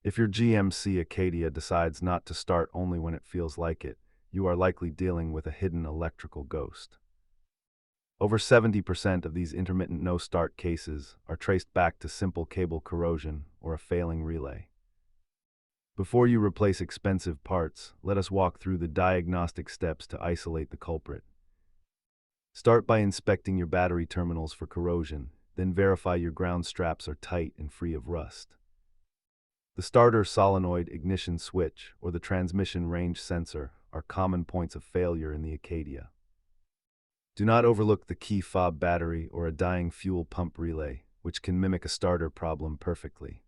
If your GMC Acadia decides not to start only when it feels like it, you are likely dealing with a hidden electrical ghost. Over 70% of these intermittent no-start cases are traced back to simple cable corrosion or a failing relay. Before you replace expensive parts, let us walk through the diagnostic steps to isolate the culprit. Start by inspecting your battery terminals for corrosion, then verify your ground straps are tight and free of rust. The starter solenoid ignition switch or the transmission range sensor are common points of failure in the Acadia. Do not overlook the key fob battery or a dying fuel pump relay, which can mimic a starter problem perfectly.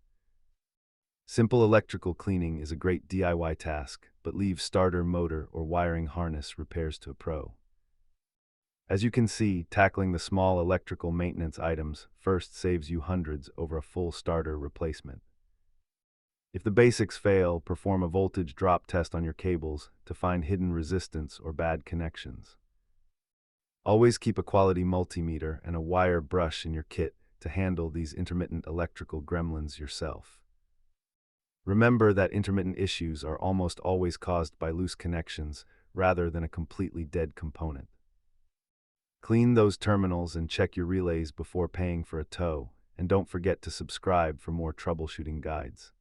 Simple electrical cleaning is a great DIY task, but leave starter, motor, or wiring harness repairs to a pro. As you can see, tackling the small electrical maintenance items first saves you hundreds over a full starter replacement. If the basics fail, perform a voltage drop test on your cables to find hidden resistance or bad connections. Always keep a quality multimeter and a wire brush in your kit to handle these intermittent electrical gremlins yourself. Remember that intermittent issues are almost always caused by loose connections rather than a completely dead component. Clean those terminals and check your relays before paying for a tow, and don't forget to subscribe for more troubleshooting guides.